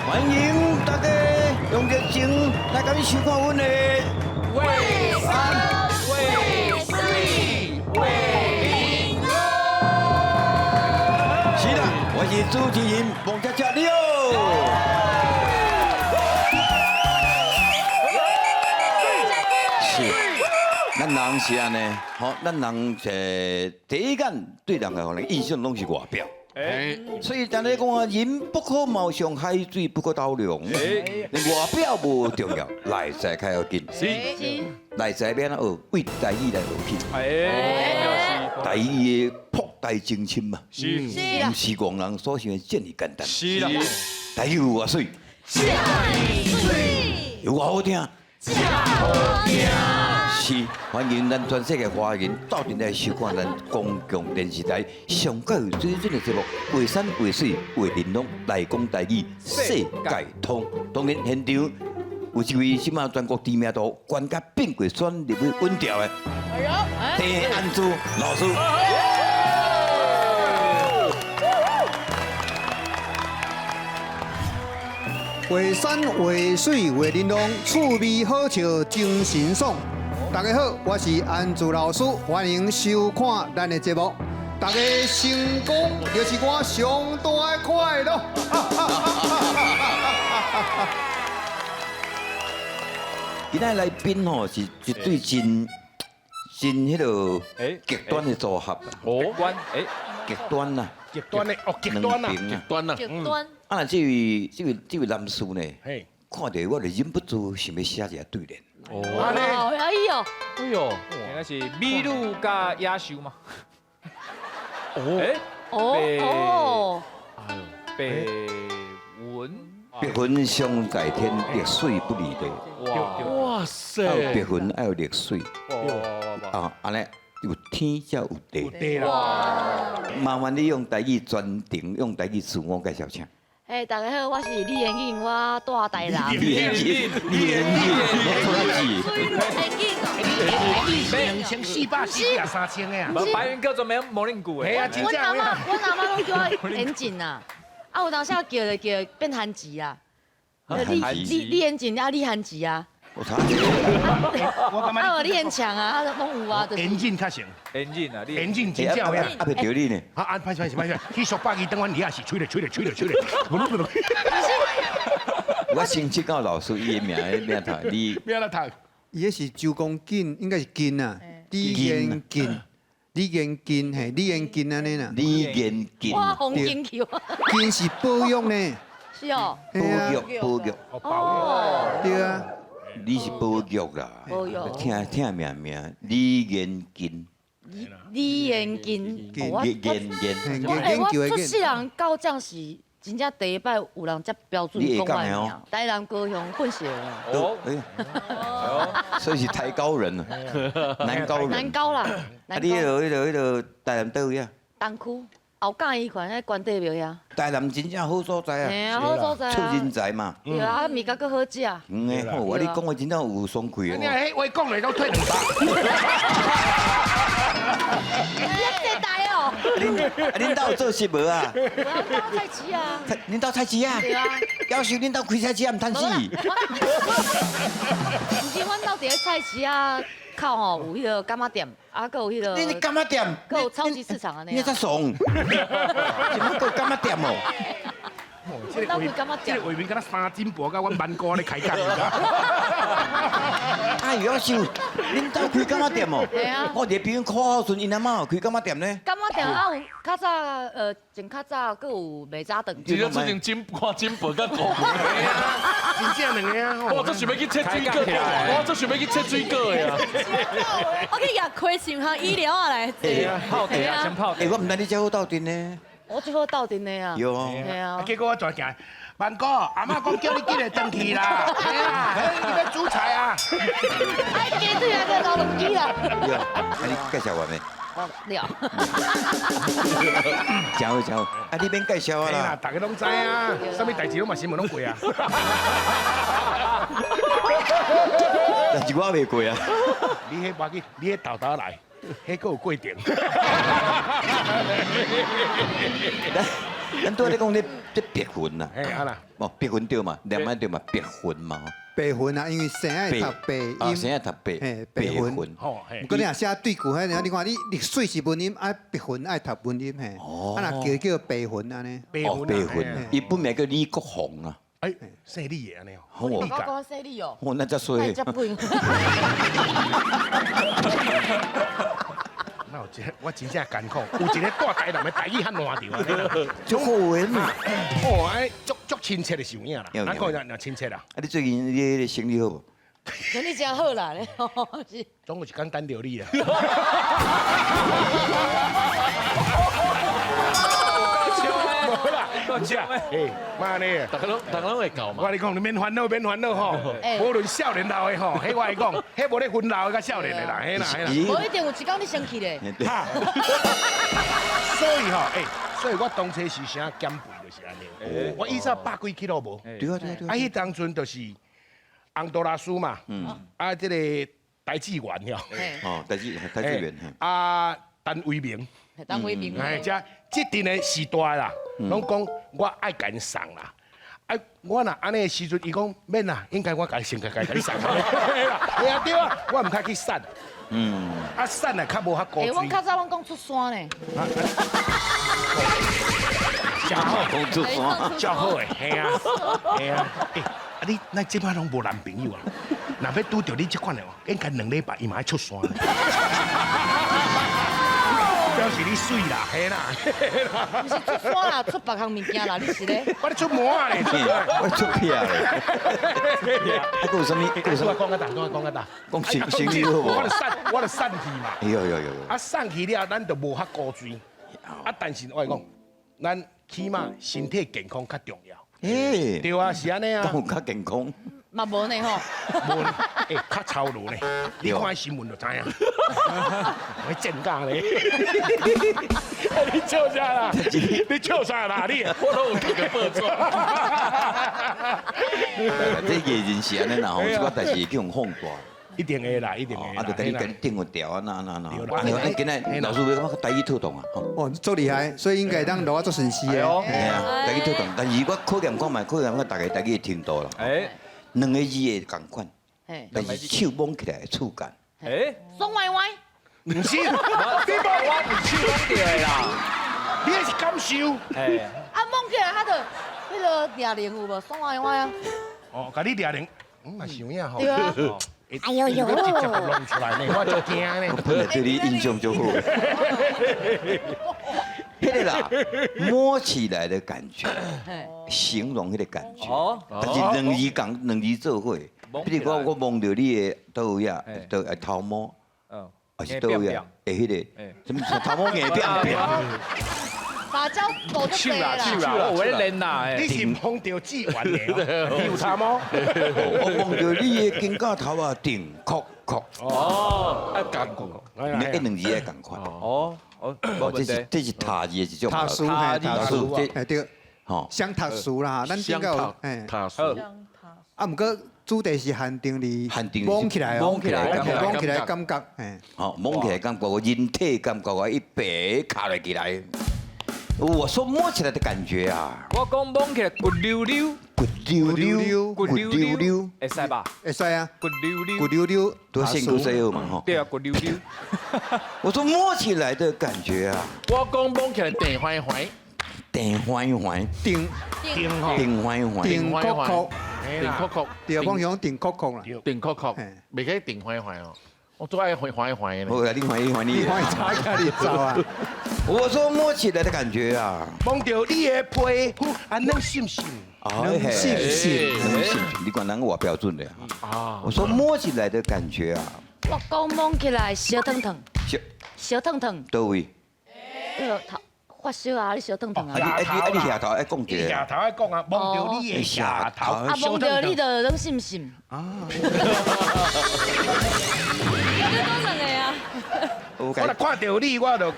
欢迎大家用热情来甲你收看阮的为三为四为零哦。是啦，我是主持人王佳佳你好。是，咱人是安尼，好，咱人第一眼对人来讲，印象拢是外表。所以咱咧讲啊，人不可貌相，海水不可斗量。外表无重要，内在较要紧。是，内在要安怎学？为台语来学起。台语的博大精深嘛，是不是外人所想的这么简单。是啦，台语有偌水，有偌好听。是，欢迎咱全世界华人到阵来收看咱公共电视台上较有水准的节目《画山画水画玲珑》，来讲台语世界通。当然现场有一位什么全国知名度、关甲变过选入去稳调的陈安珠老师。画山画水画玲珑，趣味好笑精神爽。大家好，我是安珠老师，欢迎收看咱的节目。大家成功就是我上大的快乐。今仔来宾吼是一对真迄个极端的组合啦，极端啦，极端的哦，极端啦，极端啦，极端。啊，这位男士呢，看到我就忍不住想要写一下对联。哦，哎呦，哎呦，那是美女加野兽嘛？哦，白云，白云相在天，绿水不离地。哇塞，要有白云，要有绿水。哇，啊，安尼有天才有地。对啦，麻烦你用台语专程，用台语自我介绍请。哎，大家好，我是李延颖，我住台南。你演技，我出来2000、440啊，3000的啊，白云叫做咩？莫令古诶。系啊，真我正的。阿妈拢叫我延锦呐，啊，有当时叫就叫变韩吉啊，李延锦啊，李韩吉啊，我查我感啊，李延强啊，拢有啊，就是。严谨较成，眼镜啊，严谨真正有啊，影。袂着你呢。啊，歹势，去属北伊等阮也是吹咧。我先去教老师伊的名头，你咩啦头？伊迄是周公瑾，应该是瑾啊，李延瑾，李延瑾嘿，李延瑾安尼啦。李延健，哇，红金球，瑾是保养呢，是哦，保育，哦，对啊。你是保育啦，保育听名，李延健，李延锦，我出世人到这样是真正第一摆有人这标准讲我的名，台南高雄混血的。所以是台高人啊，南高人。南高啦，啊，你迄个台南倒位啊？东区后港医馆迄关帝庙遐。台南真正好所在啊，嘿啊，好所在出啊。人才嘛。对啊，物价佫好食。好，我你讲的真正有爽快你哦。迄话讲来都退200。你这台哦。恁兜有做事无啊？我到菜市啊。恁兜菜市啊？对啊。要是恁兜开菜市啊，毋趁死。毋是，阮兜伫咧菜市啊口吼有迄个干妈店，啊，佫有迄个。你干嘛店？佫有超级市场安尼。你才怂，怎么个干嘛店哦？这个画面敢若3斤薄，甲阮万哥咧开讲。哎呦，要是恁兜开干嘛店哦？系啊。我伫边看好顺，因阿妈开干嘛店呢？干妈店啊，有较早前较早佫有卖早顿。你了出前金看金箔甲狗，真正两个啊！我这想要去切水果，我这想要去切水果的啊！我去亚亏上项医疗啊来坐。泡茶啊，先泡茶。哎，我毋知你遮好斗阵呢。我最好斗阵的啊。有。系啊。结果我转行，万哥，阿妈讲叫你进来登去啦，你要煮菜啊？哎，鸡腿还个老龙机啦。有，啊你介绍完没？了。真好，啊你免介绍啊啦。大家拢知啊，什么代志拢嘛新闻拢过啊。但是我未过啊。你迄把紧，你迄豆豆来，迄个有过程。咱都在讲这别魂呐，哎，啊啦，哦，别魂对嘛，念完对嘛，别魂嘛，白魂啊，因为生爱读白啊，音，现在读白嘿白白魂魂，吼，嘿不，过你若写对句，迄你看你水是文音，爱白魂爱读文音嘿，哦啊若叫白魂安尼，白哦，白魂魂，伊本名叫李国宏啊，哎，姓李的安尼哦，好哦，我讲犀利哦，哦，那才衰太，这贵。那我真正艰苦，有一个大台南的台语较烂掉安尼啦。足好玩嘛。哦，哎，足亲切的想影啦，有咱讲若亲切啦，啊，你最近你生意好无？生意真好啦，是总有一简单料理啊。无啦，唔是啊，哎，妈呢？大家拢会搞嘛。我跟你讲，你免烦恼，免烦恼吼。无论少年老的吼，迄我来讲，迄无咧分老的甲少年的啦，迄啦迄啦。咦无一定有一天你生气咧。哈，所以吼，哎，所以我当初是啥减肥就是安尼。我以前100几 kg 无，对啊对啊对啊啊，迄当阵就是洪都拉斯嘛，啊，这个台志源了，嘿，哦，台资源，啊，陈伟明，当为民哎，这阵的时代啦，拢讲我爱甲因送啦。啊，我若安尼的时阵，伊讲免啦，应该我家先甲伊送。对啊对啊，我唔较去散，啊散啊较无较高哎，阮水，较早阮讲出山呢，真好。工作坊，较好诶，嘿啊，嘿啊，诶，啊你那即摆拢无男朋友啊？若要拄着你即款诶，应该2礼拜伊嘛爱出山。表示你水啦，嘿啦，毋是出山啦，出别项物件啦，你是咧？我咧出门啊咧。我出片咧。啊，还有什么？还有什么？讲个大，讲个大，讲生意好无？我就散去嘛。有。啊，散去了，咱就无遐高水。啊，但是我讲，咱起码身体健康较重要。诶，对啊，是安尼啊。当有较健康。嘛无呢吼，无呢，较操劳呢。你看新闻就知影。我正假咧。你笑啥啦？你笑啥啦？你我都有这个报纸。这艺人是安尼啦吼，是我但是叫人放大。一定会啦，一定会啊，啦。就跟你定个调啊，那。对啦咱今日老师为我台语特动啊，吼。哦，足厉害，所以应该当落啊足顺势的。系啊，台语特动，但是我考验看卖，考验我大概台语的程度啦。哎2个字的共款，嘿，但是手摸起来的触感。哎，爽歪歪，唔是，我唔手讲对的啦。你那是感受。哎，啊，摸起来他的迄个哑铃有无？爽歪歪啊，哦，甲你掠人，嘛想影吼。对啊，哎呦呦，直接弄出来呢，我就惊呢。本来对你印象就好。迄个啦，摸起来的感觉，嘿，形容迄个感觉。哦，但是两字做伙，比如讲我摸到你的倒呀，倒头摸，嗯，还是倒呀，会迄个，什么头摸硬变变，撒娇狗就飞啦，我有咧练啦，你是碰到志愿的，你有差吗？我摸到你的肩胛头啊，顶壳壳，哦，啊，感觉。那2字也共款。哦，哦，冇问题。这是塔字的一种。读书嘿，读书读书，哎对，吼，想读书啦，咱顶个有，哎，他好，啊，毋过主题是限定你限定摸起来哦，摸起来摸起来感觉，哎，好，摸起来感觉，人体感觉啊，一白卡了起来。我说摸起来的感觉啊，我讲摸起来骨溜溜，骨溜溜，骨溜溜，会使吧？会使啊，骨溜溜，骨溜溜，多辛苦谁有嘛吼。对啊，骨溜溜。我说摸起来的感觉啊，我讲摸起来电怀怀，顶环环，顶顶吼，顶环环，顶壳壳，电壳壳，对，讲用顶壳壳啦，电壳壳嘿，未可以电怀怀哦。我最爱怀怀怀呢。我来你环一环你。你看查下你走啊，我说摸起来的感觉啊，碰到你的皮肤，啊，能信不信？能信不信？能信？你管哪个我标准的啊？啊，我说摸起来的感觉啊，我讲摸起来小腾腾，小小腾腾，到位。那个头发烧啊，你小腾腾啊，你下头爱讲你一个，下头爱讲啊，碰到你的下头，啊，摸到你的能信不信？多成个啊！我我若看到你，我就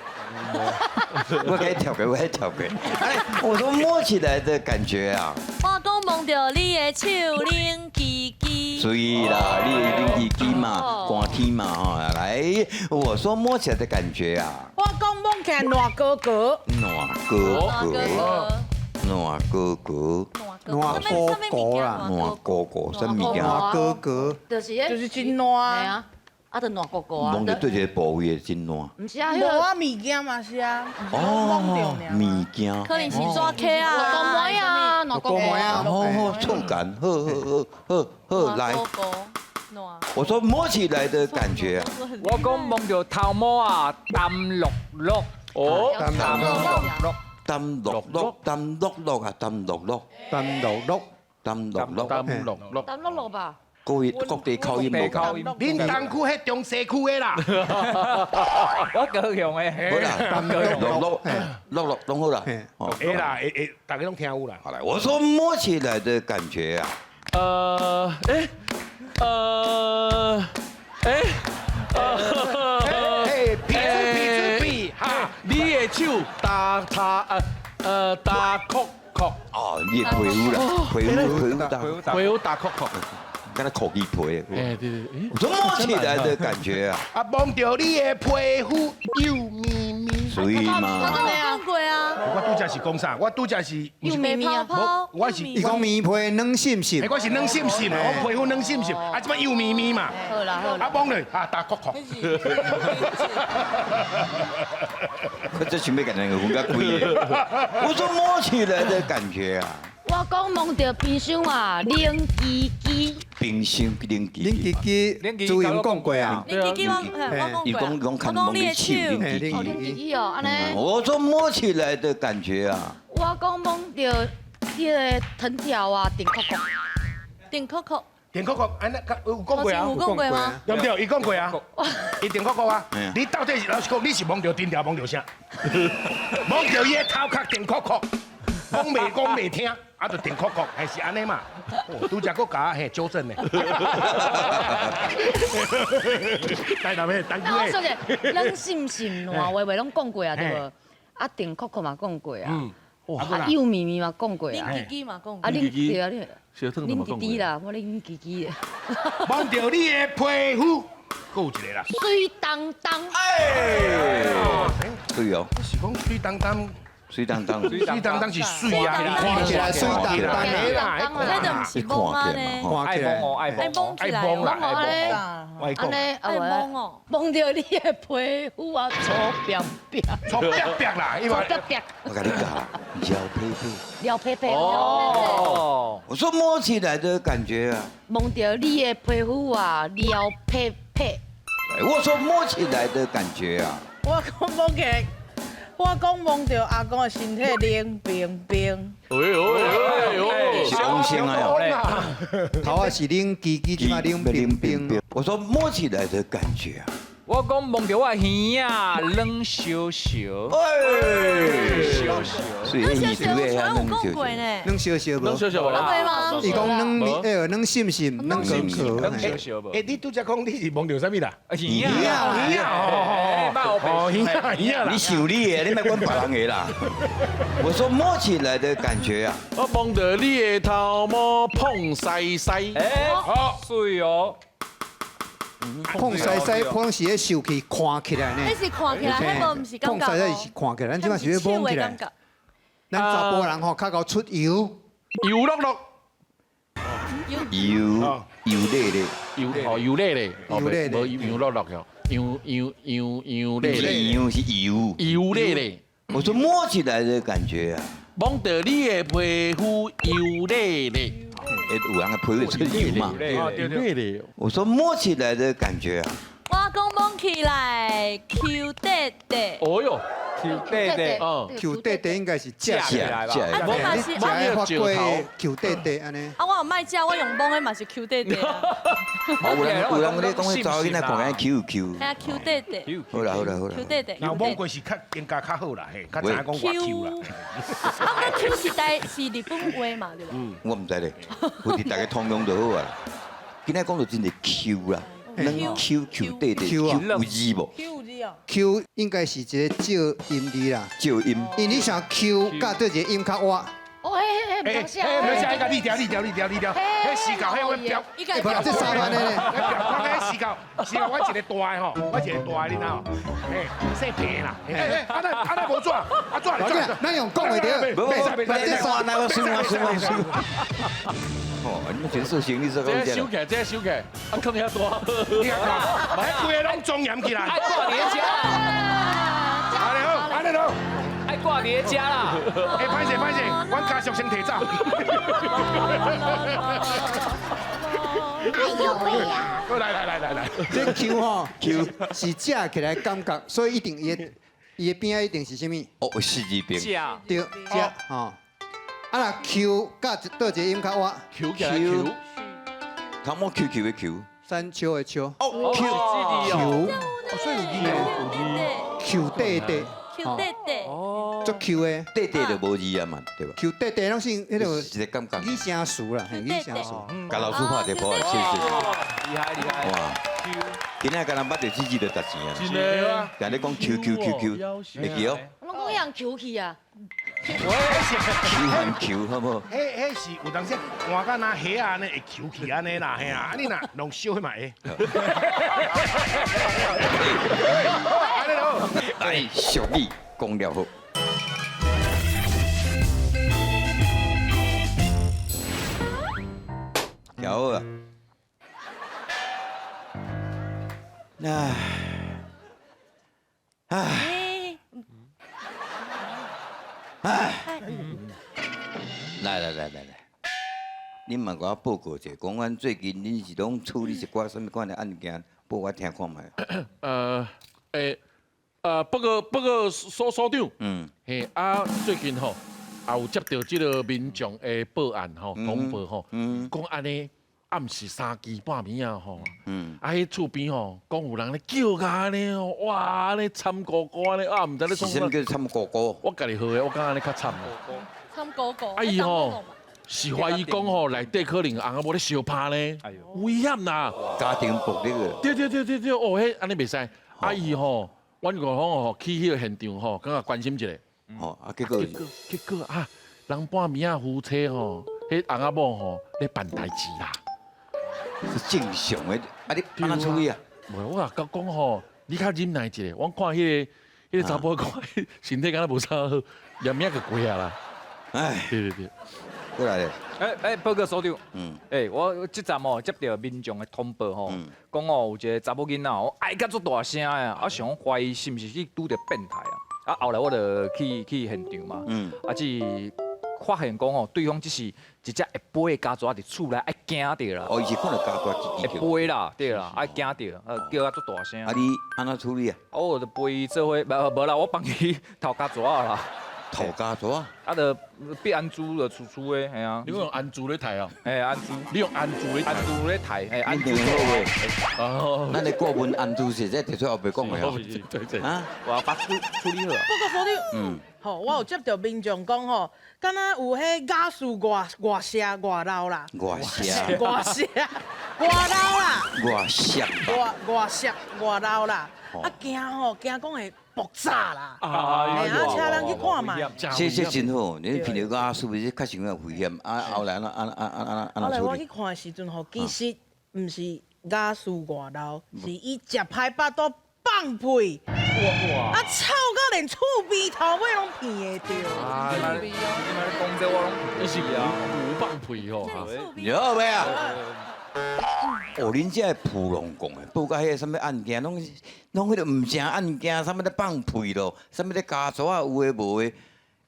我可以跳过，我可以跳过。哎，我说摸起来的感觉啊，我讲摸到你的手冷叽叽，所以啦，你灵机机嘛，寒天嘛哈，来，我说摸起来的感觉啊，我讲摸起来软哥哥，暖哥哥，暖哥哥，暖哥哥啦，暖哥哥，什么物件？暖哥哥，就是真暖系啊，啊，就暖哥哥啊。摸着对一个部位的真暖。唔是啊，迄无个啊，物件嘛是啊，哦，物件。可能是抓 K 暖哥啊，妹啊，暖哥妹啊。哦，触感，好，来，狗狗，暖。我说摸起来的感觉啊，我讲摸到头毛啊，淡绿绿，哦，淡绿绿，淡綠綠，淡綠綠啊，淡綠綠，丹綠綠，淡綠綠。淡綠綠，淡綠綠吧。各地口音無同。恁東區迄中西區的啦，我高雄的。好啦，綠綠攏好啦。哦，會啦，會，大家攏聽有啦。好來，我說摸起來的感覺啊，屁，哈，你的手打壳，哦，你的皮膚啦，皮膚會有打壳，跟它口皮皮。哎，對對，我說摸起來的感覺啊，啊，摸到你的皮膚幼咪咪。所以嘛，我講過啊，我拄則是講啥？我拄則是，幼咪咪啊，我是，伊講棉被軟濕濕，我是軟濕濕，我皮膚軟濕濕，啊，即擺幼咪咪嘛。好啦好啦。啊，摸落啊，打殼殼。我這想要給人分較貴的。我說摸起來的感覺啊，我講摸到冰箱啊，冷吱吱。冰箱冷恁機，記記主任講過啊，你記記我伊講講過，看我講你的摸你手手，冷機。哦，冷吱吱哦，安尼。我說摸起來的感覺啊，我講摸到迄個藤條啊，電扣扣。電扣扣，電殼殼，安尼有講過啊有？講過嗎？對唔對？伊講過啊，伊電殼殼啊嗯，你到底是老實講，你是摸到電條，摸到啥？摸到伊的頭殼電殼殼，講未聽，啊就電殼殼，還是安尼嘛？哦，拄則個甲嘿糾正呢。來頭咩？等佢那我說者，冷心心暖話話攏講過啊，對無？啊，電扣扣嘛講過啊，啊，幼咪咪嘛講過啊，你記記嘛講啊，過，恁對啊，恁小湯怎麼講恁弟弟啦，我恁弟弟的，摸到你的皮膚，還有一個啦。水當當，對哦，是講水當當，水當當，水當當是水啊，看起來水當當的，那就唔是摸啊呢，看起來，愛摸愛摸起來，愛摸啦我咧，我講安尼愛摸哦，摸到你的皮膚啊，粗扁扁，粗白白啦，因粗為扁扁，我跟你講，腰佩佩。撩佩佩，哦，我說摸起來的感覺啊，摸到你的皮膚啊，撩佩佩，我說摸起來的感覺啊，我講摸起來，我講摸到阿公的身體冷冰冰，是溫馨啊喲。頭啊是冷吱吱，即嘛冷冰冰，我說摸起來的感覺啊，我講摸到我耳啊，冷燒燒，燒燒。所以你對位啊，有講過呢，冷燒燒無？能小小講過嗎？伊講冷棉，冷濕濕，冷可可，燒燒無？誒，你拄則講你是摸到啥物啦？耳啊，你想你的，你莫管別人的啦。我說摸起來的感覺啊，我摸到你的頭毛碰西西，好，水哦，碰西西，碰是迄受氣看起來呢你。是看起來，迄個唔是感覺碰西西是看起來，咱即馬是要摸起來。咱查甫人吼較夠出油，油碌碌，油膩膩，油膩咧，油膩咧無油碌碌嘅，油不是膩咧，油是油。油膩咧。我說摸起來的感覺啊，摸到你的皮膚油膩咧，有人的皮會出油嘛。油膩咧。我說摸起來的感覺啊，我講摸起來 Q 弟弟，哦喲，對對，哦， Q 弟弟應該是食起來吧啊我嘛你是食的發過 Q 弟弟安尼。啊，我唔賣食，我用摸的嘛是 Q 弟弟啊，有人咧講迄查某囡仔看起 QQ。係啊 Q 弟弟好啦好啦好啦，Q，弟弟若摸過是較更加較好啦，嘿，較知影講我 Q 啦。啊，我 Q 是日本話嘛，對吧？我唔知咧，我哋大家通用就好啊。今仔講到真係 Q 啦，咱 Q 對對 Q 啊有字無？ Q 字哦， Q 應該是一個照音字啦，照音。因為你想 Q 甲對一個音較活，哦，嘿，唔写。不写，个你调，迄时候迄我表，不啦，这3万的呢？我迄时候我一个大的吼，我一个大的你知道？细片啦，安尼无怎，怎来？咱用讲的对。不，这3那个输。哦，你们全是行李这个这收起，这收起，啊，坑遐大，你看，买规个拢庄严起来。爱挂叠加，安尼好。爱挂叠加啦。歹势，阮家属先提走。哎呦喂呀！来，这 Q 吼 Q 是食起来感觉，所以一定伊的边仔一定是啥物？哦，四字边。加。对，食吼。啊那 Q 甲倒一个音较我 Q 起来 Q， 他们 QQ 的 Q。山丘的丘。哦 Q 所以有字哦。 Q 弟弟。 Q 弟弟，做 Q 的。弟弟就无字啊嘛，对吧？ Q 弟弟拢是迄个一个感觉。语声词啦，语声词。甲老师拍一波，谢谢。厉害。哇！今仔敢若捌着几就值钱啊！真的啊，但你讲 QQ， 会记哦？我拢讲样 Q 去啊。 Q 和 Q 好不好？迄是有当时换到那虾安尼会球起安尼啦，嘿啊，你若弄烧迄嘛会。安尼好。哎，俗语讲了好。调好啊！来，恁嘛甲我报告者，讲阮最近恁是拢处理一寡什么款的案件，报我听看卖。报告所长，嗯，嘿啊，最近吼也有接到这个民众的报案吼，通报吼，讲安尼暗时3更半暝啊吼，啊迄厝边吼，讲有人咧叫甲安尼吼，哇安尼惨咕咕安尼啊，唔知咧是啥物叫参哥哥？我家己好的，我感觉安尼较惨。参狗狗。啊伊吼是怀疑讲吼内底可能翁仔某咧相拍呢，危险啦！家庭暴力个。对，哦，迄安尼袂使。啊伊吼，阮个吼去迄个现场吼，感觉关心一下。哦，啊结果结果啊，人半暝啊夫妻吼，迄翁仔某吼咧办代志啦。是正常的，啊你安怎处理啊？无，我甲讲吼，你较忍耐一下。我看迄个查甫看身体敢若无啥好，连命就过啊啦。哎，对。过来咧。报告所长。嗯。我即站哦接到民众的通报吼，讲哦有一个查某囡仔哦爱甲足大声呀，啊想怀疑是毋是去拄着变态啊？啊后来我就去现场嘛，啊只发现讲哦对方只是一只会飞的家蛇伫厝内爱惊着啦。哦，伊是看到家大会飞啦，对啦，爱惊着，叫啊足大声。啊你安怎处理啊？我就陪伊做伙，无啦，我帮伊偷家蛇啦。偷家蛇？啊，就变安珠就厝厝的，系啊。你用安珠咧抬啊？安珠。你用安珠咧？安珠咧抬，安珠好话。哦。咱的顾问安珠是这提出后边讲的哦。对。啊，我要把处理好。报告所长，吼，我有接到民众讲吼，敢若有迄家属外舍外闹啦。外舍外闹啦。外舍。外舍外闹啦。啊惊讲会爆炸啦。请人去看嘛。这真好，你平常家属是确实有危险，啊后来后来我去看的时阵吼，其实毋是家属外闹，是伊食歹巴肚放屁。啊臭到连厝边头尾拢闻会着。你妈讲这我拢伊是牛放屁吼。有未啊？哦，恁这普龙讲的，报到迄个什么案件，拢迄个唔正案件，什么咧放屁咯，什么咧家族啊有诶无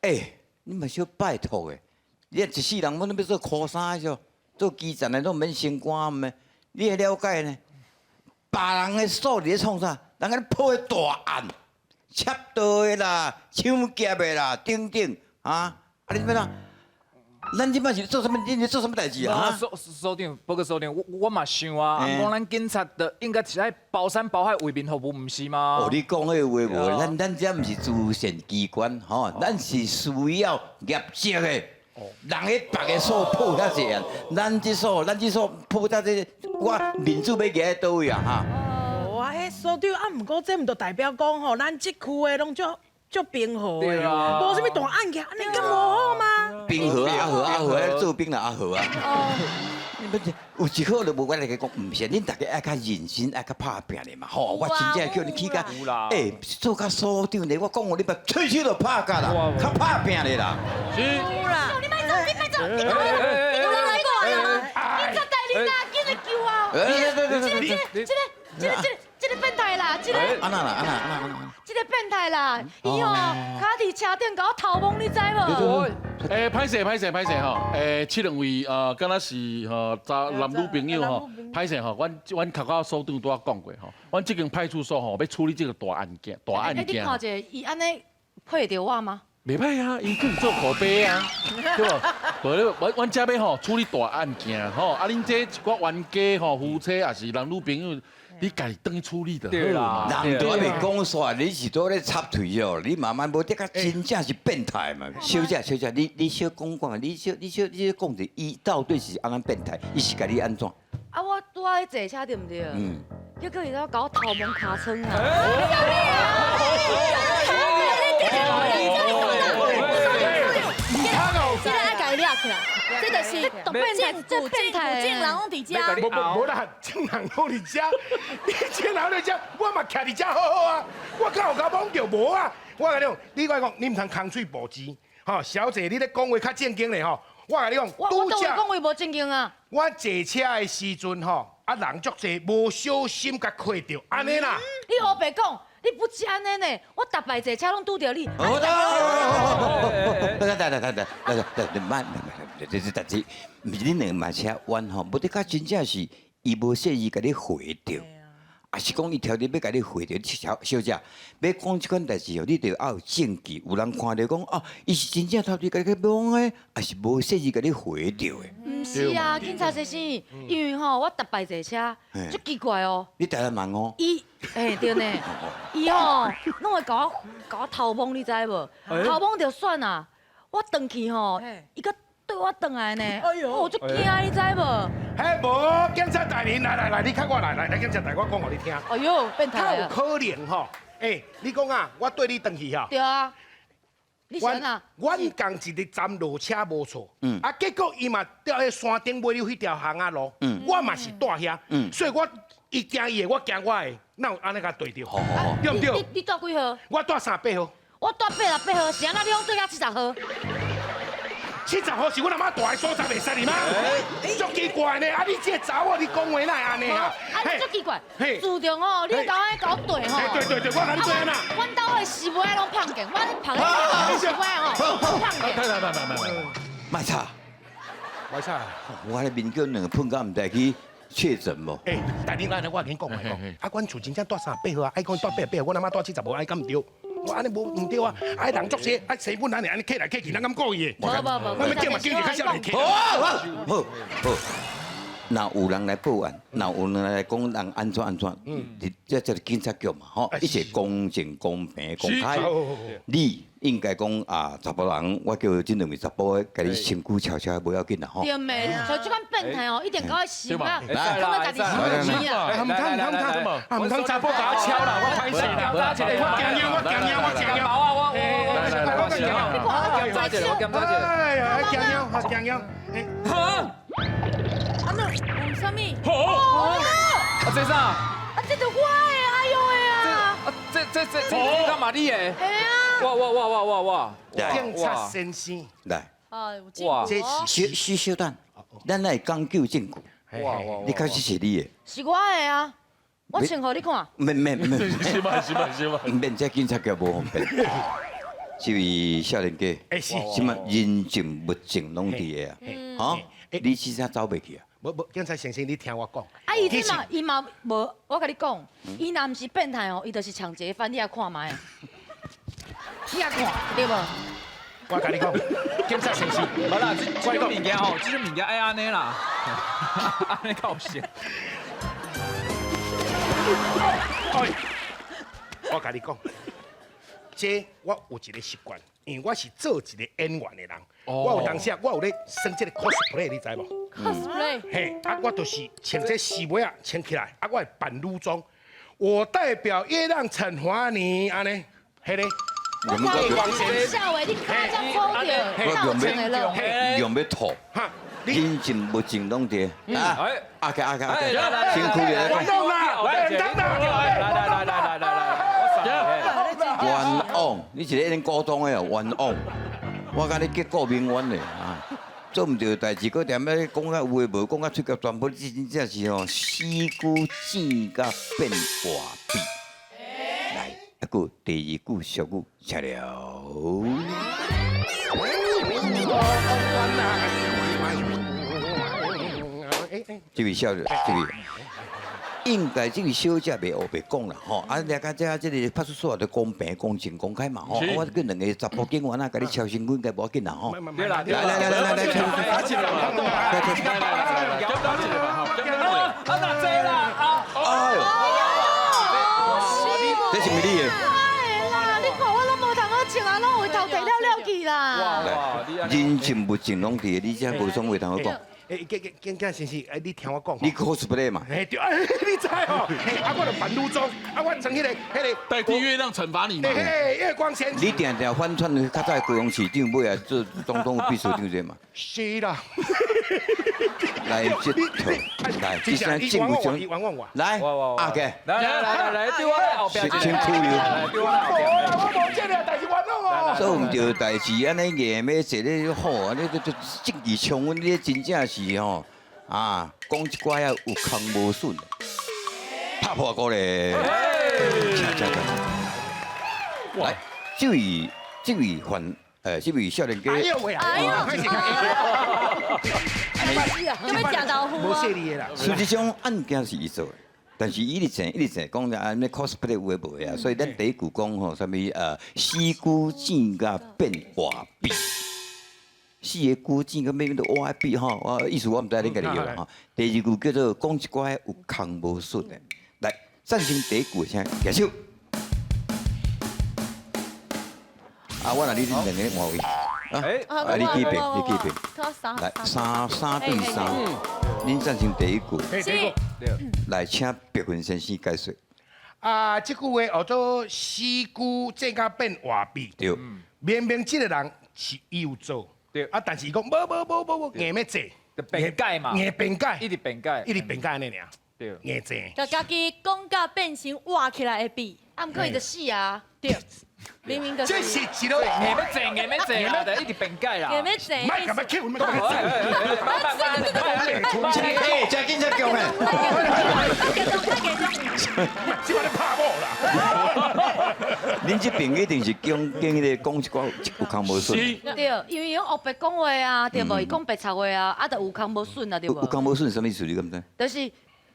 诶，你嘛小拜托诶，你一世人我拢要做苦衫少，做基层的都毋免升官咩？你会了解呢？别人的数伫咧创啥？人家咧破大案，插刀的啦，抢劫的啦，等等啊！啊，你怎样？咱即摆是做什么？你做什么代志啊？所长，报告所长，我嘛想啊，讲咱警察的应该是爱包山包海为民服务，毋是吗？哦，你讲迄个话无？咱这毋是慈善机关，吼，咱是需要业绩的。人迄别个所破遐济啊，咱这所破到这，我民主要举喺倒位啊哈？哦，迄所长啊，毋过这毋就代表讲吼，咱即区的拢足足平和对的，啊无什么大案件，安尼敢无好吗？冰河阿河来做兵啦阿河啊。不是，有一好就无我来讲，唔是，恁大家爱较认真，爱较拍拼的嘛。吼，我真正叫你去甲，做甲所长的，我讲我你把吹手就拍甲啦，较拍拼的啦。是。你别走，你别走，你有人来过来了，警察带你啦，紧来救我！这个变态啦，这个安那啦。这个变态啦，伊吼卡伫车顶甲我偷摸，你知无？歹势吼，这两位敢若是男女朋友吼，歹势吼，阮客家所长拄仔讲过吼，阮这间派出所吼要处理这个大案件。你看者，伊安尼配得我吗？袂歹啊，伊可以做口碑啊，对无？无咧，阮这边吼处理大案件吼，啊，恁这一寡冤家吼，夫妻也是男女朋友。你家己当去处理的，对啦，人都还没讲煞，你是都咧插腿哦，你慢慢无得个真正是变态嘛。小姐，你小讲讲，你小讲者，伊到底是安怎变态？伊是甲你安怎？啊，我拄仔坐车对毋对？结果伊在搞偷摸尻川啊！这个爱改抓起来，这就是变态，人拢伫遮。无啦，正人拢伫遮，你正人伫遮，我嘛徛伫遮好好啊，我敢有甲罔着无啊？我甲你讲，你讲你唔通空嘴无舌，吼，小姐你咧讲话较正经咧吼。我甲你讲，我当然讲话无正经啊。我坐车的时阵吼，啊人足济，无小心甲开着，安尼啦。你黑白讲。你不是安尼呢？我逐摆坐车拢拄着你。好的，慢，这代志，毋是恁两个慢车弯吼，无得甲真正是伊无细意甲你回着，啊是讲伊条日要甲你回着，小姐，要讲即款代志吼，你着要有证据，有人看到讲哦，伊是真正头日甲你讲的，还是无细意甲你回着的？毋是啊，警察先生，因为吼我逐摆坐车，足奇怪哦。你台湾问哦。对呢，伊吼拢会甲我偷摸，你知无？偷摸就算啊，我转去吼，伊搁对我转来呢，我足惊，你知无？嘿，无，警察大人，来，你看我来，警察大人，我讲互你听。哎呦，变态有可能吼，你讲啊，我对你转去吼。对啊。你想啊？阮共一日站落车无错，啊，结果伊嘛掉喺山顶买了迄条巷仔路，我嘛是住遐，所以我伊行伊的，我行我的，哪有安尼甲对着？对唔对？你住几号？我住38号。我住86号，是安那你拢对到70号？70号是阮阿妈住的所在，袂使你吗？足奇怪呢！啊，你这查某，你讲话哪会安尼啊？你足奇怪，自从吼，你甲我搞对吼。对，我甲你对啦。阮兜的师妹拢胖见，阮胖的师妹吼胖见。卖吵，卖吵。我咧民警两个碰到唔带去确诊无？但你来，我跟你讲，啊，阮厝真正住38号啊，爱讲住88号，阮阿妈住70号，爱敢唔对？我安尼唔对啊！爱人作些，爱生本安尼安尼客来客去，咱咁过伊。无，我们叫嘛经济较少来客。好。若有人来报案，若有人来讲人安怎，这就是警察局嘛，吼，一切公正、公平、公开。你应该讲啊，查甫人，我叫这两位查甫的，甲你身躯悄悄，不要紧啦，吼。对咩？像这款变态哦，一点搞我死啊！来，家己死钱啊！唔通查甫甲我敲啦，我歹势啦。我强有啥物？这啥？啊，这就我的，哎呦的啊！这干嘛你的？哎呀！哇！警察先生，来，哇！这是小等，咱来讲究证据。哇！你开始是你的？是我的啊！我穿互你看。免，是嘛，免这警察局无方便。这位少年家，什么人证物证拢伫的啊？哈，你是啥走袂去啊？无，警察先生，你听我讲。啊，伊嘛无，我甲你讲，伊若毋是变态哦，伊就是抢劫犯，你也看卖。你也看，对无？我甲你讲，警察先生，无啦，这种物件吼，这种物件爱安尼啦，安尼搞笑。我甲你讲，这我有一个习惯，因为我是做一个演员的人，我有当时我有咧升这个 cosplay， 你知无 ？cosplay。嘿，啊，我就是穿这师妹啊，穿起来，啊，我会扮女装，我代表月亮惩罚你，安尼，迄个。用要我笑诶，你卡这样抠掉，闹成的了。用要吐，哈，你人情物情拢伫啊！哎，阿开，来辛苦你了。运动啦，来，等等，冤枉，你是咧恁高中的哦，冤枉！我甲你结果名冤的啊！做唔对代志，搁踮咧讲甲有诶无，讲甲出甲全部，真正是吼死骨剪甲变画笔。来，一句第二句俗语，吃了。这位小姐，这位。应该这个小姐袂学袂讲啦，吼！啊，大家这个派出所的公平、公正、公开嘛，吼！我跟两个查甫警员啊，甲你敲身躯，应该无要紧啦，吼！对啦，来，打起来嘛，来，打起来嘛，好，啊，哪这啦？哎呦，这是咪你的？哎啦，你看我拢无通好穿啊，拢有头提了了去啦。来，人情物情拢伫，你这无啥话通好讲。先生，你听我讲。你 cosplay 嘛？哎对，你知哦？啊，我就扮女装，啊，我穿迄个。代替月亮惩罚你嘛。月光仙。你定反串较早高雄市长尾啊，做总统秘书长这嘛？是啦。来这套，来，这声政府上，来，阿哥，来，对我后边，请出油。我无这个代志冤枉哦。做唔对代志，安尼硬要坐咧好，安尼就政治冲阮，你真正是吼啊，讲一寡啊有空无损，拍破过咧。来，这位这位少年家，哎呦喂啊！哎呦，开始有没有假豆腐无啊？谢你的啦。实际上案件是伊做的，但是伊一直讲安尼 cosplay 有诶无诶啊，所以咱第一句讲吼，啥物死骨剪甲变画笔，死个骨剪甲变到画笔吼，意思我毋知恁家己晓啦吼。第二句叫做讲一寡有空无顺的，来赞成第一句先举手。啊，我若你两个换位。啊，你记平，来3对3，恁赞成第一句。是。来，请白云先生解说。啊，这句话叫做死骨这甲变画笔。对。明明这个人是伊有做。对。啊，但是伊讲无，硬要坐。就变改嘛，硬变改，一直变改，一直变改安尼尔。对。硬坐。就家己讲甲变成画起来的笔，啊，毋过伊就死啊。对。明明就是这是一个硬要坐啦，就一直变改啦。硬要坐。卖干嘛扣？卖干嘛真紧张强诶！即摆咧拍某啦。恁这边一定是讲迄个讲一寡有空无顺。对，因为用黑白讲话啊，对无？伊讲白贼话啊，啊，就有空无顺啊，对无？有空无顺什么意思？你敢知？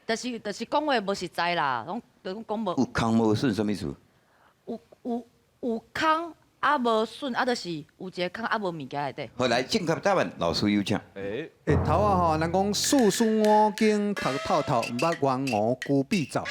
就是讲话无实在啦，拢讲无。有空无顺什么意思？有空啊无顺啊，就是有一个空啊无物件内底。好，来正确答案，老师有请。头啊吼，人讲四书五经读透透，毋捌元武孤笔走。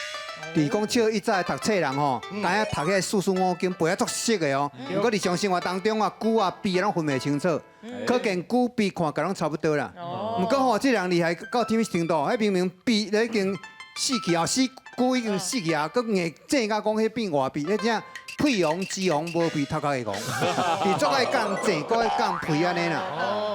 就是讲笑以早读册人吼，敢若读迄四书五经背啊足熟的哦。不过日常生活当中啊，句啊笔啊拢分袂清楚，可见句笔看起来拢差不多啦。不过吼，这人厉害到什么程度？迄明明笔已经死去啊，句已经死去啊，佮硬正甲讲迄变画笔，迄只。配王之王无比头壳会讲，伊足爱讲正，搁爱讲配安尼啦。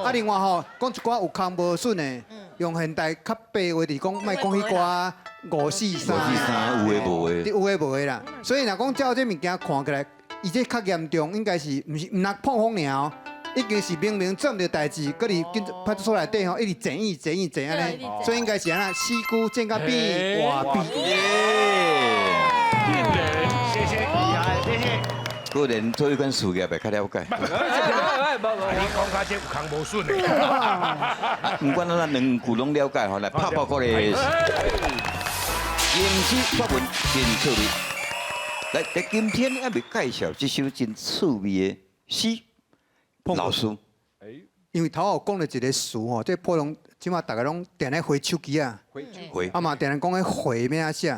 啊，另外吼，讲一寡有空无顺的，用现代较白话，就是讲莫讲迄寡543有诶无诶，有诶无诶啦。所以若讲照这物件看起来，伊这较严重，应该是毋是毋若碰风尔哦，已经是明明做毋到代志，搁伫派出所内底吼，一直整安尼，所以应该是安那死骨正甲比画笔。谢谢。个人做一款事业，袂较了解。你讲他这有空无顺的。唔管咱两句拢了解吼，来拍报告咧。言之发文真趣味。来，在今天还未介绍这首真趣味的诗，老师。因为头后讲了一个词吼，这普通即马大家拢定咧回手机啊，回啊嘛定咧讲迄回咩啊写，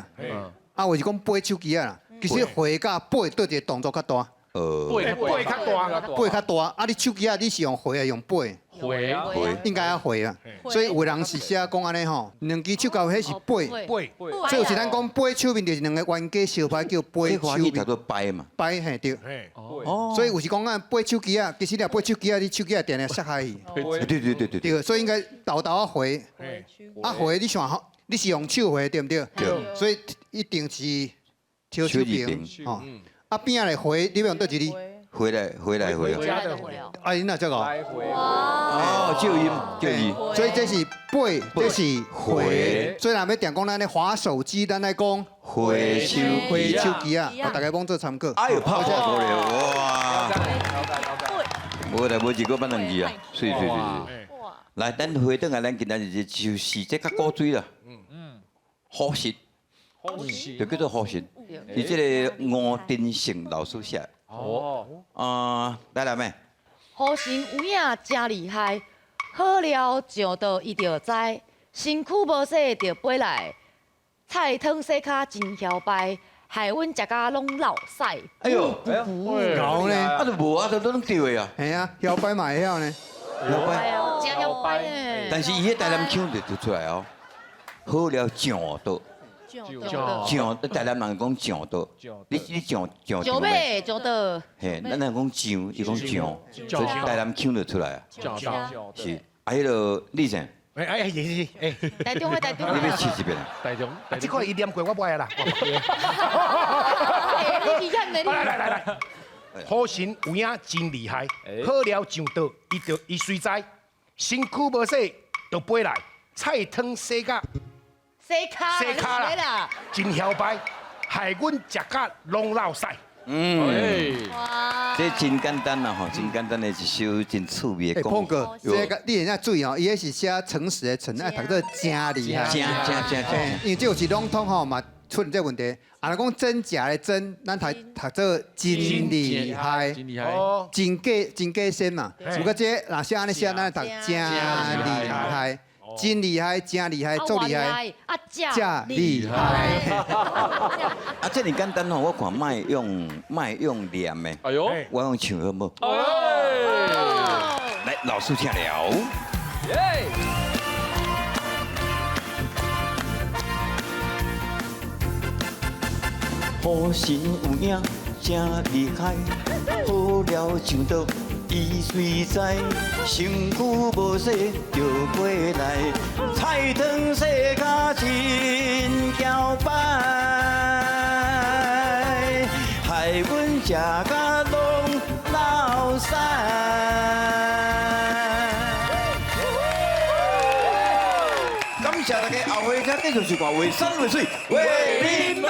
啊我是讲背手机啊啦。其实回甲背对一个动作较大，背较大，背较大。啊，你手机啊，你是用回还是用背？回回啊，回应该要回啊。所以有的人是写讲安尼吼，两支手交迄是背，背所以有时咱讲背手面就是两个冤家相拍叫背手这华语叫面，做掰嘛。掰嘿对。嘿，哦，所以有时讲啊背手机啊，其实你背手机啊，你手机啊定定杀害伊。对。对，所以应该豆豆啊回，啊回你上好，你是用手回对不对？对。所以一定是挑手平吼。啊边仔来回，你要用倒一字？回来。家的回，啊，你哪这个？来回。哦，救音。所以这是背，这是回回。所以若要定讲咱咧滑手机，咱来讲回手回机手机啊，大家帮做参考。哎呦，泡泡过来，哇！了解。我来无一个半两字啊，水。哇，来，咱回转来，咱今仔日就是这较古锥啦。好食，好事。就叫做好食。你这个吴丁成老师写的。哦。来妹，好心有影真厉害，好了上倒伊就知，身躯无洗就飞来，菜汤洗骹真嚣摆，害阮食甲拢落屎。哎呦，搞呢？啊都无啊，都拢对的啊。系啊，摇摆嘛会晓呢。摇摆，真嚣摆呢。但是伊迄台南腔就出来哦。好了上倒，上台南人讲上倒，你上上尾上倒。嘿，咱人讲上，伊讲上，所以台南腔就出来啊。是，啊，迄个李生，哎，台中台中。你要试一遍啊？大众，啊，这块伊念过我不爱啦。你是演的你。来，好神有影真厉害，好了上倒，伊随知，身躯无洗就飞来，菜汤洗甲洗骹啦，真嚣摆，害阮食甲拢落屎。哇！这真简单啦吼，真简单的一首真趣味的歌。碰哥，这个你人家注意哦，伊迄是写诚实的诚，爱读做真厉害。真。因为这有是笼统吼嘛，出现这问题。啊，若讲真假的真，咱读做真厉害，真厉害，真假先嘛。不过这若写安尼写，咱读真厉害。真厉害，真厉害，足厉害，真厉害。啊，这么简单哦，我看卖用念的，哎呦，我用唱好不好？来，老师请了。好神有影真厉害，好了上倒伊随知，身躯无洗就过来，菜汤洗甲真嚣摆，害阮食甲拢落屎。感谢大家，后回再继续是话为山为水为民乐。